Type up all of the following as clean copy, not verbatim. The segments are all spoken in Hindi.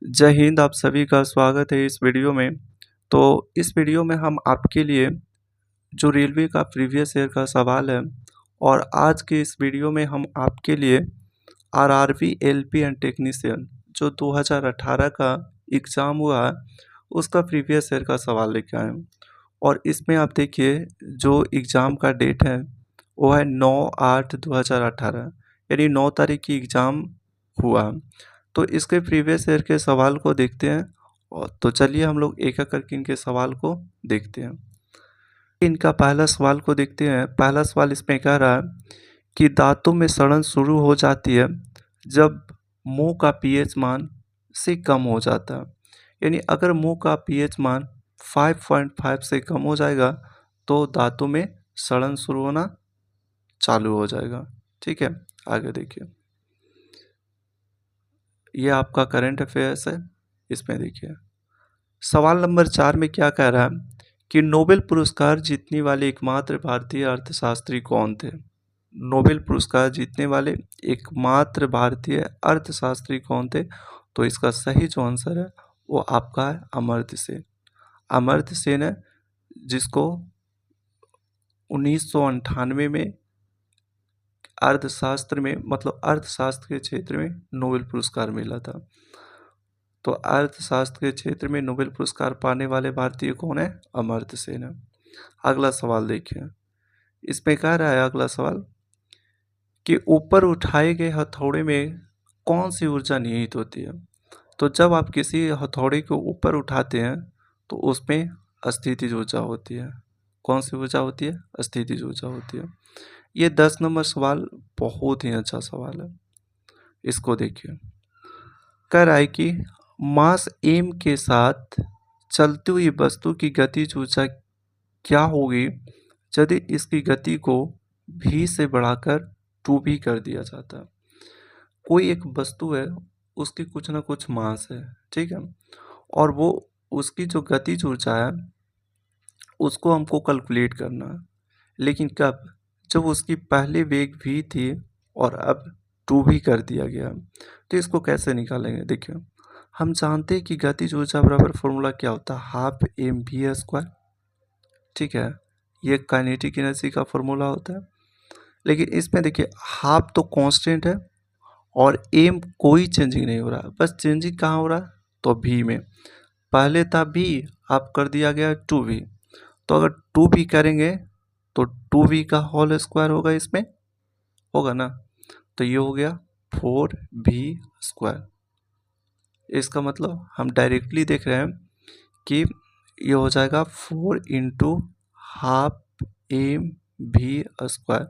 जय हिंद। आप सभी का स्वागत है इस वीडियो में। तो इस वीडियो में हम आपके लिए जो रेलवे का प्रीवियस ईयर का सवाल है और आज के इस वीडियो में हम आपके लिए आरआरबी एलपी एंड टेक्नीशियन जो 2018 का एग्ज़ाम हुआ है उसका प्रीवियस ईयर का सवाल लेके आए हैं। और इसमें आप देखिए जो एग्ज़ाम का डेट है वो है 9/8/2018 यानी 9 तारीख की एग्ज़ाम हुआ। तो इसके प्रीवियस ईयर के सवाल को देखते हैं और तो चलिए हम लोग एक एक करके इनके सवाल को देखते हैं। इनका पहला सवाल को देखते हैं। पहला सवाल इसमें कह रहा है कि दांतों में सड़न शुरू हो जाती है जब मुंह का पीएच मान से कम हो जाता है। यानी अगर मुंह का पीएच मान 5.5 से कम हो जाएगा तो दांतों में सड़न शुरू होना चालू हो जाएगा। ठीक है, आगे देखिए। ये आपका करंट अफेयर्स है। इसमें देखिए सवाल नंबर 4 में क्या कह रहा है कि नोबेल पुरस्कार जीतने वाले एकमात्र भारतीय अर्थशास्त्री कौन थे। नोबेल पुरस्कार जीतने वाले एकमात्र भारतीय अर्थशास्त्री कौन थे। तो इसका सही जो आंसर है वो आपका है अमर्त्य सेन। अमर्त्य सेन है जिसको 1998 में अर्थशास्त्र में मतलब अर्थशास्त्र के क्षेत्र में नोबेल पुरस्कार मिला था। तो अर्थशास्त्र के क्षेत्र में नोबेल पुरस्कार पाने वाले भारतीय कौन है? अमर्त्य सेन है। अगला सवाल देखिए। इसमें कह रहा है अगला सवाल कि ऊपर उठाए गए हथौड़े में कौन सी ऊर्जा निहित होती है। तो जब आप किसी हथौड़े को ऊपर उठाते हैं तो उसमें स्थितिज ऊर्जा होती है। कौन सी ऊर्जा होती है? स्थितिज ऊर्जा होती है। ये 10 नंबर सवाल बहुत ही अच्छा सवाल है। इसको देखिए। कह रहा है कि मास m के साथ चलती हुई वस्तु की गतिज ऊर्जा क्या होगी यदि इसकी गति को v से बढ़ाकर 2v कर दिया जाता है। कोई एक वस्तु है, उसकी कुछ ना कुछ मास है, ठीक है, और वो उसकी जो गतिज ऊर्जा है उसको हमको कैलकुलेट करना है। लेकिन कब? जब उसकी पहले वेग v थी और अब 2v कर दिया गया। तो इसको कैसे निकालेंगे? देखिए हम जानते हैं कि गतिज ऊर्जा बराबर फॉर्मूला क्या होता है? Half M V square. ठीक है, ये काइनेटिक एनर्जी का फॉर्मूला होता है। लेकिन इसमें देखिए हाफ तो कांस्टेंट है और एम कोई चेंजिंग नहीं हो रहा, बस चेंजिंग कहाँ हो रहा है? तो वी में। पहले था v, अब कर दिया गया 2v। तो अगर 2v करेंगे तो 2v का होल स्क्वायर होगा, इसमें होगा ना। तो ये हो गया 4v स्क्वायर। इसका मतलब हम डायरेक्टली देख रहे हैं कि ये हो जाएगा 4 into half M V square,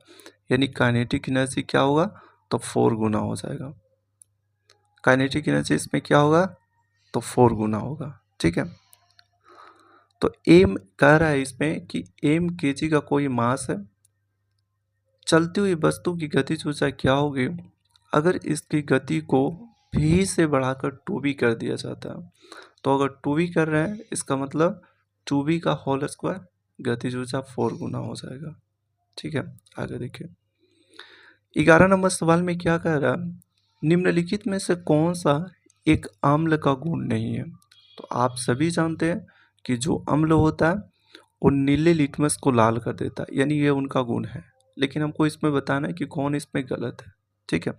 यानी काइनेटिक एनर्जी क्या होगा? तो 4 गुना हो जाएगा। काइनेटिक एनर्जी इसमें क्या होगा? तो 4 गुना होगा। ठीक है, तो एम कह रहा है इसमें कि एम केजी का कोई मास है। चलती हुई वस्तु की गतिज ऊर्जा क्या होगी अगर इसकी गति को v से बढ़ाकर 2v कर दिया जाता है। तो अगर 2v कर रहे हैं इसका मतलब 2v का होल स्क्वायर, गतिज ऊर्जा 4 गुना हो जाएगा। ठीक है, आगे देखिए। 11 नंबर सवाल में क्या कह रहा है? निम्नलिखित में से कौन सा एक अम्ल का गुण नहीं है। तो आप सभी जानते हैं कि जो अम्ल होता है वो नीले लिटमस को लाल कर देता है, यानी ये उनका गुण है। लेकिन हमको इसमें बताना है कि कौन इसमें गलत है। ठीक है,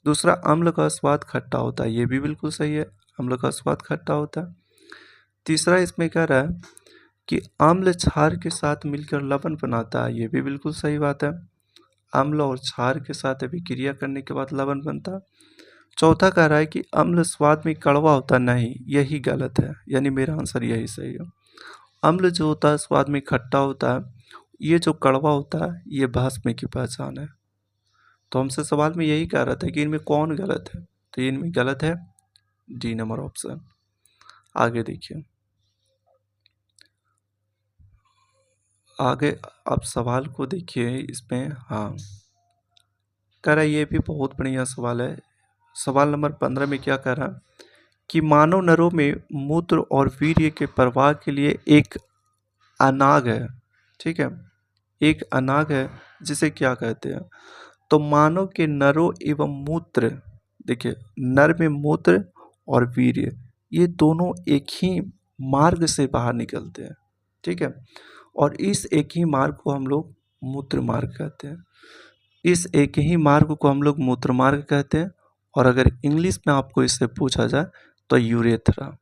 दूसरा अम्ल का स्वाद खट्टा होता है, ये भी बिल्कुल सही है, अम्ल का स्वाद खट्टा होता है। तीसरा इसमें कह रहा है कि अम्ल क्षार के साथ मिलकर लवण बनाता है, ये भी बिल्कुल सही बात है। अम्ल और क्षार के साथ अभिक्रिया करने के बाद लवण बनता है। चौथा कह रहा है कि अम्ल स्वाद में कड़वा होता नहीं, यही गलत है, यानी मेरा आंसर यही सही है। अम्ल जो होता है स्वाद में खट्टा होता है, ये जो कड़वा होता है ये भस्म की पहचान है। तो हमसे सवाल में यही कह रहा था कि इनमें कौन गलत है। तो ये इनमें गलत है डी नंबर ऑप्शन। आगे देखिए, आगे आप सवाल को देखिए। इसमें हाँ कह रहा है, ये भी बहुत बढ़िया सवाल है। सवाल नंबर 15 में क्या कह रहा है कि मानव नरों में मूत्र और वीर्य के प्रवाह के लिए एक अनाग है। ठीक है, एक अनाग है जिसे क्या कहते हैं? तो मानव के नरों एवं मूत्र, देखिए नर में मूत्र और वीर्य, ये दोनों एक ही मार्ग से बाहर निकलते हैं, ठीक है। और इस एक ही मार्ग को हम लोग मूत्र मार्ग कहते हैं। इस एक ही मार्ग को हम लोग मूत्र मार्ग कहते हैं। और अगर इंग्लिश में आपको इससे पूछा जाए तो यूरेथ्रा,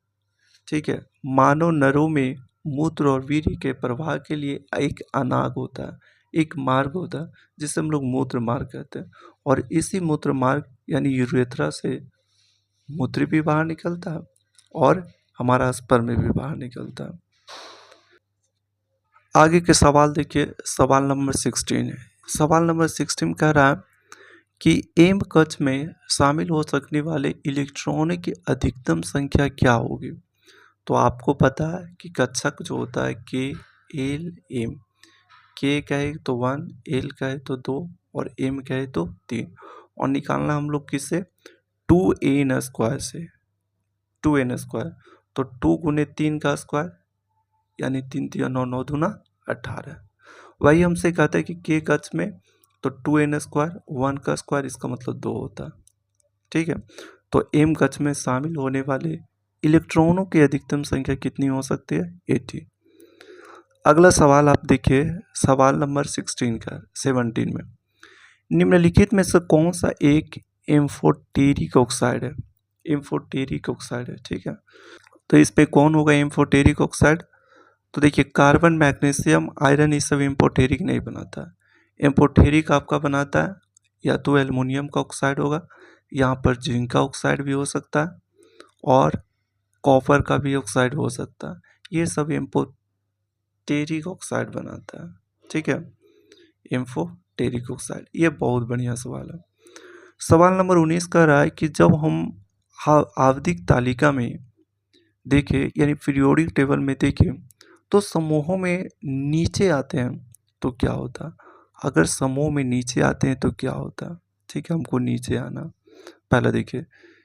ठीक है। मानव नरों में मूत्र और वीर्य के प्रवाह के लिए एक अनाग होता है, एक मार्ग होता है जिसे हम लोग मूत्र मार्ग कहते हैं। और इसी मूत्र मार्ग यानी यूरेथ्रा से मूत्र भी बाहर निकलता है और हमारा स्पर्म भी बाहर निकलता है। आगे के सवाल देखिए, सवाल नंबर 16 है। सवाल नंबर 16 कह रहा है कि एम कक्ष में शामिल हो सकने वाले इलेक्ट्रॉनों की अधिकतम संख्या क्या होगी। तो आपको पता है कि कक्षक जो होता है के एल एम, के कहे तो 1, एल कहे तो 2 और एम कहे तो 3। और निकालना हम लोग किससे, 2n² से, 2n²। तो 2 गुने 3 का स्क्वायर यानी 3 3 9 9 दूना 18। वही हमसे कहता है कि के कक्ष में तो 2n², 1 का स्क्वायर इसका मतलब 2 होता है, ठीक है। तो एम कक्ष में शामिल होने वाले इलेक्ट्रॉनों की अधिकतम संख्या कितनी हो सकती है, 80। अगला सवाल आप देखिए, सवाल नंबर 17 में, निम्नलिखित में से कौन सा एक एम्फोटेरिक ऑक्साइड है। एम्फोटेरिक ऑक्साइड है, ठीक है। तो इस पे कौन होगा एम्फोटेरिक ऑक्साइड। तो देखिए, कार्बन, मैग्नीशियम, आयरन ये सब एम्फोटेरिक नहीं बनाता। एम्फोटेरिक आपका बनाता है या तो एल्युमिनियम का ऑक्साइड होगा, यहाँ पर जिंक का ऑक्साइड भी हो सकता है और कॉपर का भी ऑक्साइड हो सकता है। ये सब एम्फोटेरिक ऑक्साइड बनाता है, ठीक है। एम्फोटेरिक ऑक्साइड, ये बहुत बढ़िया सवाल है। सवाल नंबर 19 कह रहा है कि जब हम आवधिक तालिका में देखें यानी पीरियोडिक टेबल में देखें तो समूहों में नीचे आते हैं तो क्या होता। अगर समूह में नीचे आते हैं तो क्या होता, ठीक है। हमको नीचे आना, पहले देखिए,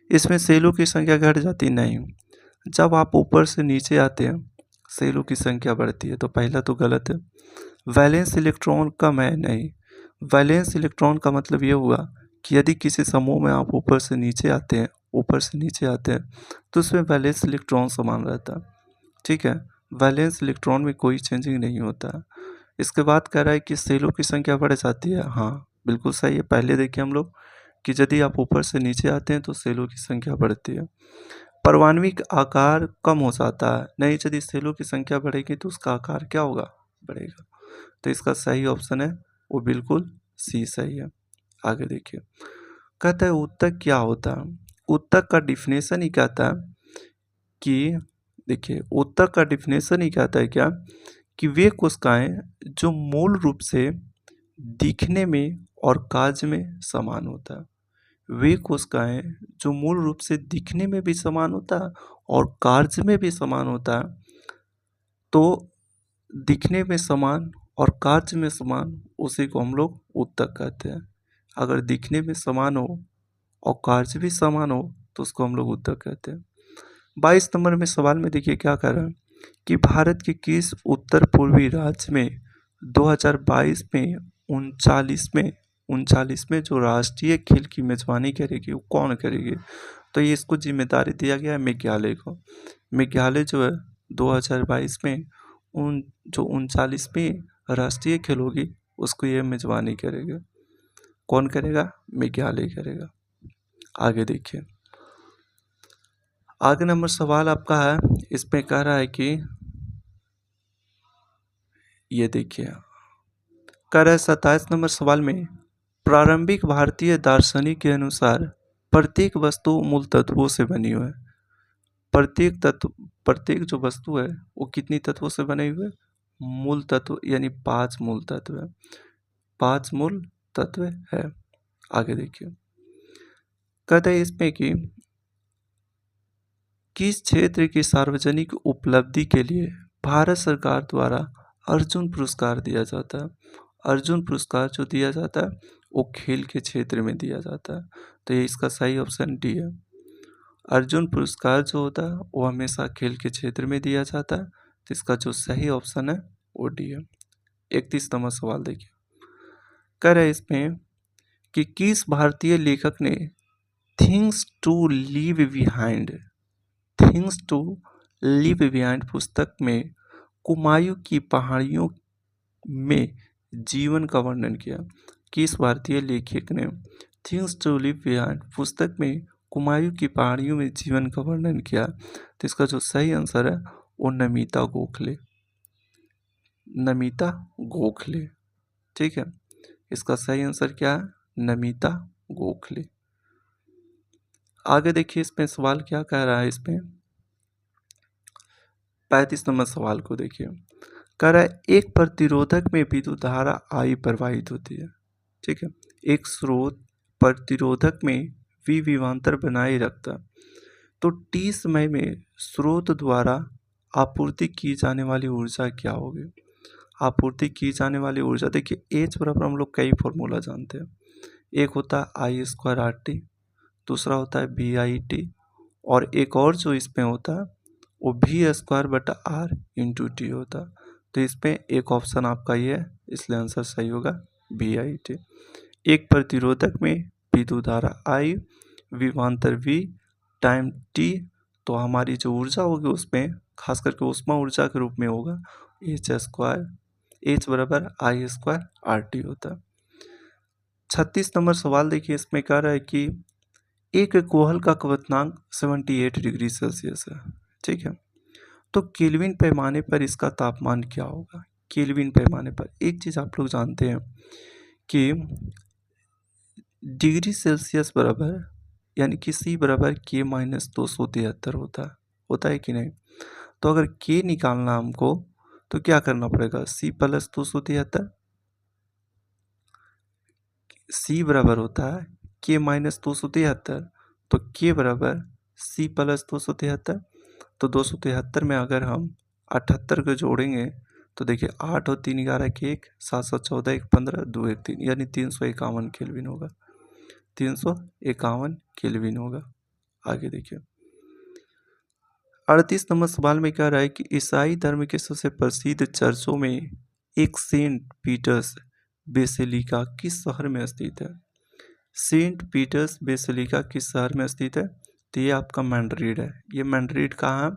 इसमें सेलों की संख्या घट जाती नहीं। जब आप ऊपर से नीचे आते हैं सेलों की संख्या बढ़ती है, तो पहला तो गलत है। वैलेंस इलेक्ट्रॉन कम है, नहीं। वैलेंस इलेक्ट्रॉन का मतलब ये हुआ कि यदि किसी समूह में आप ऊपर से नीचे आते हैं, ऊपर से नीचे आते हैं तो उसमें वैलेंस इलेक्ट्रॉन समान रहता है, ठीक है। वैलेंस इलेक्ट्रॉन में कोई चेंजिंग नहीं होता। इसके बाद कह रहा है कि सेलों की संख्या बढ़ जाती है। हाँ, बिल्कुल सही है। पहले देखिए हम लोग कि यदि आप ऊपर से नीचे आते हैं तो सेलों की संख्या बढ़ती है। परमाणविक आकार कम हो जाता है, नहीं। यदि सेलों की संख्या बढ़ेगी तो उसका आकार क्या होगा, बढ़ेगा। तो इसका सही ऑप्शन है वो बिल्कुल सी सही है। आगे देखिए, कहता है ऊतक क्या होता है। ऊतक का डिफिनेशन ही कहता है कि, देखिए, ऊतक का डिफिनेशन ही कहता है क्या, कि वे कोशिकाएं जो मूल रूप से दिखने में और कार्य में समान होता है। वे कोशिकाएं जो मूल रूप से दिखने में भी समान होता है और कार्य में भी समान होता है। तो दिखने में समान और कार्य में समान, उसी को हम लोग ऊतक कहते हैं। अगर दिखने में समान हो और कार्य भी समान हो तो उसको हम लोग ऊतक कहते हैं। 22 नंबर में सवाल में देखिए क्या कर रहा है कि भारत के किस उत्तर पूर्वी राज्य में 2022 में 39 में जो राष्ट्रीय खेल की मेजबानी करेगी वो कौन करेगी। तो ये इसको जिम्मेदारी दिया गया है मेघालय को। मेघालय जो है 2022 में जो 39वीं राष्ट्रीय खेल होगी उसको ये मेजबानी करेगा। कौन करेगा, मेघालय करेगा। आगे देखिए, आगे नंबर सवाल आपका है, इसमें कह रहा है कि ये देखिए, कह रहा है 27 नंबर सवाल में, प्रारंभिक भारतीय दार्शनिक के अनुसार प्रत्येक वस्तु मूल तत्वों से बनी हुई है। प्रत्येक जो वस्तु है वो कितनी तत्वों से बने हुए, मूल तत्व यानी 5 मूल तत्व है। 5 मूल तत्व है। आगे देखिए, कहते हैं इसमें कि किस क्षेत्र की सार्वजनिक उपलब्धि के लिए भारत सरकार द्वारा अर्जुन पुरस्कार दिया जाता है। अर्जुन पुरस्कार जो दिया जाता है वो खेल के क्षेत्र में दिया जाता है। तो ये इसका सही ऑप्शन डी है। अर्जुन पुरस्कार जो होता है वो हमेशा खेल के क्षेत्र में दिया जाता है। तो इसका जो सही ऑप्शन है वो डी है। 31 नंबर सवाल देखिए, कह रहे इसमें कि किस भारतीय लेखक ने Things to Leave Behind Things to Live Behind पुस्तक में कुमायूं की पहाड़ियों में जीवन का वर्णन किया। किस भारतीय लेखक ने थिंग्स टू लिव बिहाइंड पुस्तक में कुमायूं की पहाड़ियों में जीवन का वर्णन किया? तो इसका जो सही आंसर है वो नमिता गोखले। नमिता गोखले, ठीक है। इसका सही आंसर क्या है? नमिता गोखले। आगे देखिए इसमें सवाल क्या कह रहा है। इसमें 35 नंबर सवाल को देखिए, कह रहा है एक प्रतिरोधक में विद्युत धारा आई प्रवाहित होती है, ठीक है। एक स्रोत प्रतिरोधक में विभवांतर बनाए रखता, तो टी समय में स्रोत द्वारा आपूर्ति की जाने वाली ऊर्जा क्या होगी? आपूर्ति की जाने वाली ऊर्जा, देखिए एच बराबर हम लोग कई फॉर्मूला जानते हैं। एक होता है आई स्क्वायर आर टी, दूसरा होता है बी आई टी, और एक और जो इसमें होता है वो भी स्क्वायर बटा आर इंटू टी होता है। तो इसमें एक ऑप्शन आपका ये है, इसलिए आंसर सही होगा बी आई टी। एक प्रतिरोधक में विद्युत धारा आई, विभवांतर वी, टाइम टी, तो हमारी जो ऊर्जा होगी उसमें खास करके उष्मा ऊर्जा के रूप में होगा एच स्क्वायर, एच बराबर आई स्क्वायर आर टी होता है। 36 नंबर सवाल देखिए, इसमें कह रहा है कि एक कोहल का क्वथनांक 78 डिग्री सेल्सियस है, ठीक है। तो केल्विन पैमाने पर इसका तापमान क्या होगा? केल्विन पैमाने पर एक चीज़ आप लोग जानते हैं कि डिग्री सेल्सियस बराबर यानी कि C बराबर K-273 होता है कि नहीं? तो अगर K निकालना हमको तो क्या करना पड़ेगा? C प्लस 273, C बराबर होता है K-273, तो K बराबर C प्लस 273, तो 273 में अगर हम 78 को जोड़ेंगे तो देखिए 8 और 3 11 के 1, 714 1 15 2 1 3, यानी 351 केल्विन होगा। 351 केल्विन होगा। आगे देखिए 38 नंबर सवाल में कह रहा है कि ईसाई धर्म के सबसे प्रसिद्ध चर्चों में एक सेंट पीटर्स बेसिलिका किस शहर में स्थित है? सेंट पीटर्स बेसिलिका किस शहर में स्थित है? तो ये आपका मैड्रिड है। ये मैड्रिड कहाँ है?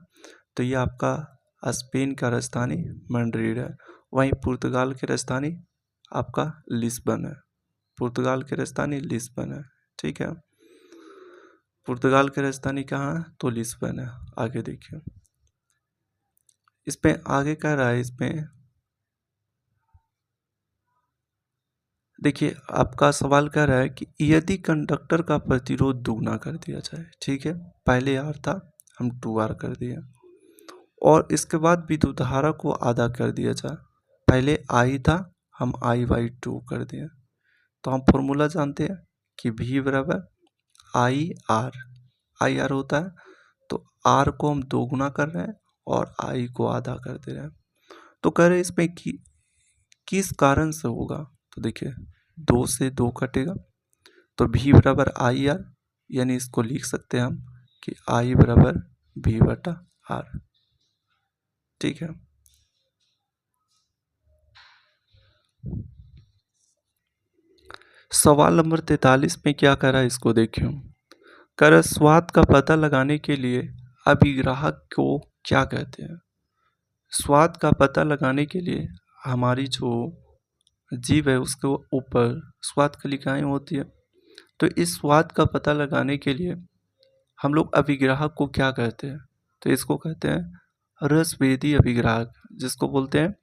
तो ये आपका स्पेन का राजधानी मैड्रिड है। वहीं पुर्तगाल की राजधानी आपका लिस्बन है। पुर्तगाल की राजधानी लिस्बन है, ठीक है। पुर्तगाल की राजधानी कहाँ है? तो लिस्बन है। आगे देखिए इसमें आगे कह रहा है, इसमें देखिए आपका सवाल कह रहा है कि यदि कंडक्टर का प्रतिरोध दुगना कर दिया जाए, ठीक है, पहले आर था हम 2R कर दिए, और इसके बाद विद्युत धारा को आधा कर दिया जाए, पहले आई था हम I/2 कर दिए, तो हम फॉर्मूला जानते हैं कि V बराबर आई आर होता है, तो आर को हम दोगुना कर रहे हैं और आई को आधा कर दे रहे हैं। तो कह रहे हैं इसमें कि किस कारण से होगा? तो देखिए 2 से 2 कटेगा, तो V बराबर आई आर, यानी इसको लिख सकते हैं हम कि I बराबर V बटा आर, ठीक है। सवाल नंबर 43 में क्या कह रहा है, इसको देखिए। कह रहा है स्वाद का पता लगाने के लिए अभिग्राहक को क्या कहते हैं? स्वाद का पता लगाने के लिए हमारी जो जीभ है उसके ऊपर स्वाद कलिकाएं होती है, तो इस स्वाद का पता लगाने के लिए हम लोग अभिग्राहक को क्या कहते हैं? तो इसको कहते हैं रसभेदी अभिग्राहक, जिसको बोलते हैं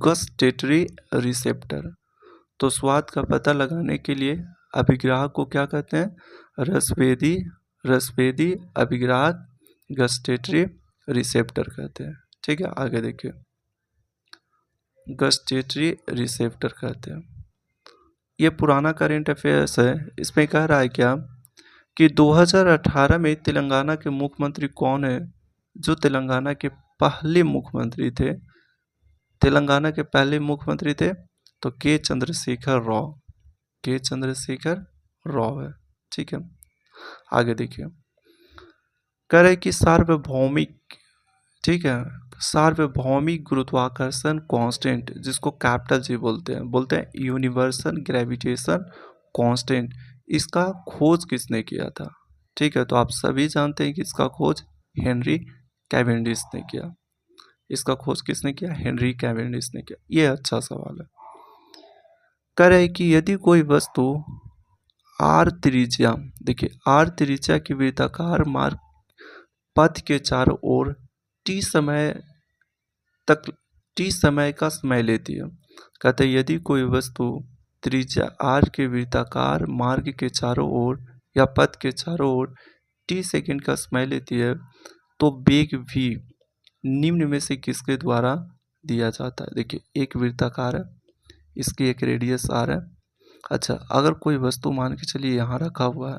गस्टेटरी रिसेप्टर। तो स्वाद का पता लगाने के लिए अभिग्राहक को क्या कहते हैं? रसभेदी अभिग्राहक गस्टेटरी रिसेप्टर कहते हैं, ठीक है। आगे देखिए गस्टेटरी रिसेप्टर कहते हैं। ये पुराना करेंट अफेयर्स है। इसमें कह रहा है क्या कि 2018 में तेलंगाना के मुख्यमंत्री कौन है? जो तेलंगाना के पहले मुख्यमंत्री थे, तेलंगाना के पहले मुख्यमंत्री थे तो के चंद्रशेखर राव, के चंद्रशेखर राव है, ठीक है। आगे देखिए कह रहे कि सार्वभौमिक, ठीक है, सार्वभौमिक गुरुत्वाकर्षण कांस्टेंट, जिसको कैपिटल जी बोलते हैं यूनिवर्सल ग्रेविटेशन कांस्टेंट, इसका खोज किसने किया था? ठीक है, तो आप सभी जानते हैं कि इसका खोज हेनरी कैवेंडिश ने किया। इसका खोज किसने किया? हेनरी कैवेंडिश ने किया। ये अच्छा सवाल है। कह रहे हैं कि यदि कोई वस्तु आर त्रिज्या, देखिए आर त्रिज्या की वृत्ताकार मार्ग पथ के चारों ओर टी समय तक का समय लेती है। कहते हैं यदि कोई वस्तु त्रिज्या आर के वृत्ताकार मार्ग के चारों ओर या पथ के चारों ओर टी सेकंड का समय लेती है तो वेग भी निम्न में से किसके द्वारा दिया जाता है? देखिए एक वृत्ताकार है, इसकी एक रेडियस आर है। अच्छा, अगर कोई वस्तु मान के चलिए यहाँ रखा हुआ है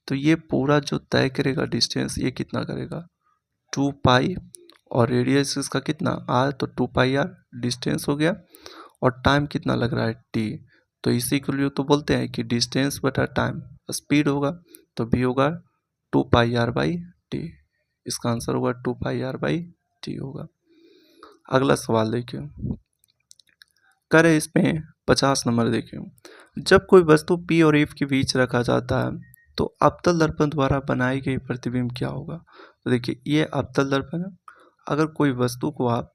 तो ये पूरा जो तय करेगा डिस्टेंस, ये कितना करेगा? 2 पाई, और रेडियस इसका कितना आर, तो 2 पाई आर डिस्टेंस हो गया, और टाइम कितना लग रहा है? टी। तो इसी के लिए तो बोलते हैं कि डिस्टेंस बटा टाइम स्पीड होगा, तो भी होगा 2 पाई आर बाई टी। इसका आंसर होगा 2 पाई आर बाई टी होगा। अगला सवाल देखिए, करे इसमें 50 नंबर देखिए, जब कोई वस्तु पी और एफ के बीच रखा जाता है तो अवतल दर्पण द्वारा बनाई गई प्रतिबिंब क्या होगा? तो देखिए ये अवतल दर्पण है। अगर कोई वस्तु को आप,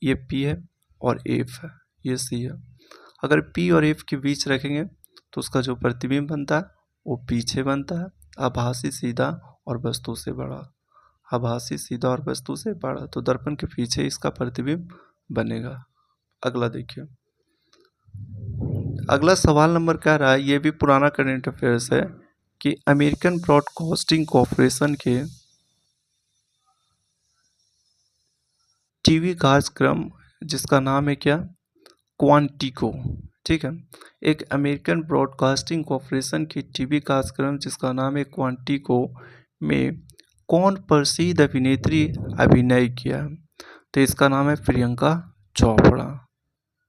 ये पी है और एफ है, ये सी है, अगर पी और एफ के बीच रखेंगे तो उसका जो प्रतिबिंब बनता है वो पीछे बनता है, आभासी सीधा और वस्तु से बड़ा। आभासी सीधा और वस्तु से बड़ा, तो दर्पण के पीछे इसका प्रतिबिंब बनेगा। अगला देखिए, अगला सवाल नंबर कह रहा है, ये भी पुराना करंट अफेयर्स है, कि अमेरिकन ब्रॉडकास्टिंग कॉरपोरेशन के टीवी कार्यक्रम जिसका नाम है क्या? क्वांटिको। ठीक है, एक अमेरिकन ब्रॉडकास्टिंग कॉरपोरेशन की टीवी कार्यक्रम जिसका नाम है क्वांटिको में कौन प्रसिद्ध अभिनेत्री अभिनय किया? तो इसका नाम है प्रियंका चोपड़ा।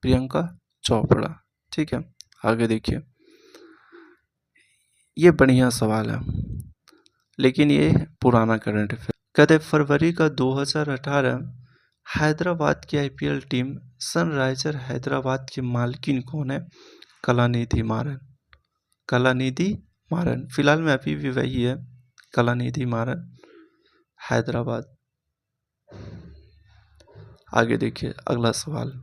प्रियंका चोपड़ा। ठीक है, आगे देखिए, ये बढ़िया सवाल है लेकिन ये पुराना करंट अफेयर। कहते फरवरी का 2018 हैदराबाद की आईपीएल टीम सनराइजर हैदराबाद की मालकिन कौन है? कलानिधि मारन। कलानिधि मारन, फिलहाल में अभी भी वही है, कलानिधि मारन, हैदराबाद। आगे देखिए अगला सवाल।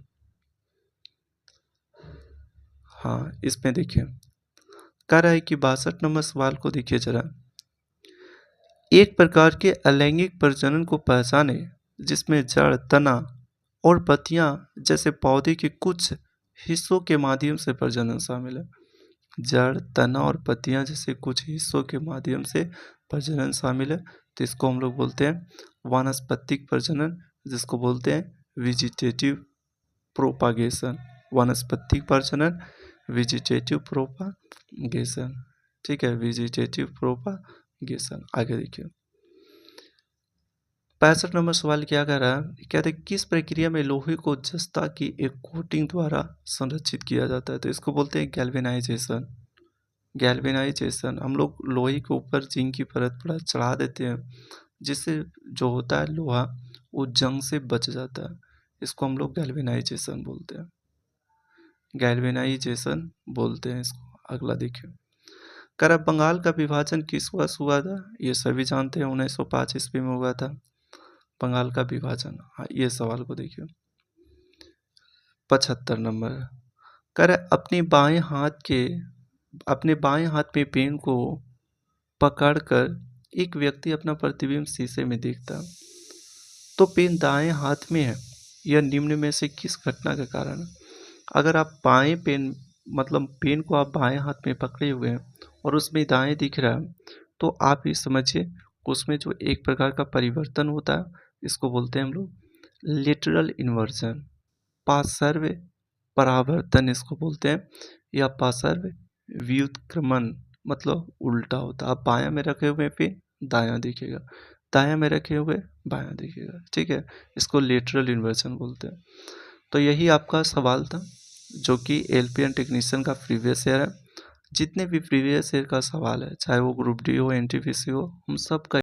हाँ, इसमें देखिए कह रहा है कि 62 नंबर सवाल को देखिए जरा, एक प्रकार के अलैंगिक प्रजनन को पहचाने जिसमें जड़, तना और पत्तियां जैसे पौधे के कुछ हिस्सों के माध्यम से प्रजनन शामिल है। जड़, तना और पत्तियां जैसे कुछ हिस्सों के माध्यम से प्रजनन शामिल है, तो इसको हम लोग बोलते हैं वानस्पतिक प्रजनन, जिसको बोलते हैं वेजिटेटिव प्रोपागेशन। वानस्पतिक प्रजनन, वेजिटेटिव प्रोपागेशन। ठीक है, वेजिटेटिव प्रोपागेशन। आगे देखिए 65 नंबर सवाल क्या कह रहा है? कहते हैं किस प्रक्रिया में लोहे को जस्ता की एक कोटिंग द्वारा संरक्षित किया जाता है? तो इसको बोलते हैं गैल्वेनाइजेशन। गैल्वेनाइजेशन, हम लोग लोहे के ऊपर जिंक की परत चढ़ा देते हैं, जिससे जो होता है लोहा वो जंग से बच जाता है। इसको हम लोग गैल्वेनाइजेशन बोलते हैं। गैल्वेनाइजेशन बोलते हैं इसको। अगला देखिए, कर बंगाल का विभाजन किस वर्ष हुआ था? ये सभी जानते हैं, 1905 ईस्वी में हुआ था बंगाल का विभाजन। हाँ, ये सवाल को देखिए 75 नंबर। कर अपने बाएं हाथ में पेन को पकड़कर एक व्यक्ति अपना प्रतिबिंब शीशे में देखता, तो पेन दाएं हाथ में है, यह निम्न में से किस घटना के कारण? अगर आप बाएं पेन, मतलब पेन को आप बाएं हाथ में पकड़े हुए हैं और उसमें दाएं दिख रहा है, तो आप ये समझिए उसमें जो एक प्रकार का परिवर्तन होता है, इसको बोलते हैं हम लोग लेटरल इन्वर्जन। पार्श्व परावर्तन इसको बोलते हैं, या पार्श्व व्युत्क्रमण, मतलब उल्टा होता है। आप बायां में रखे हुए पे दायां दिखेगा, दायां में रखे हुए बायां दिखेगा। ठीक है, इसको लेटरल इन्वर्जन बोलते हैं। तो यही आपका सवाल था जो कि एलपीएन टेक्नीशियन का प्रीवियस ईयर है। जितने भी प्रीवियस ईयर का सवाल है, चाहे वो ग्रुप डी हो, एनटीपीसी हो, हम सब का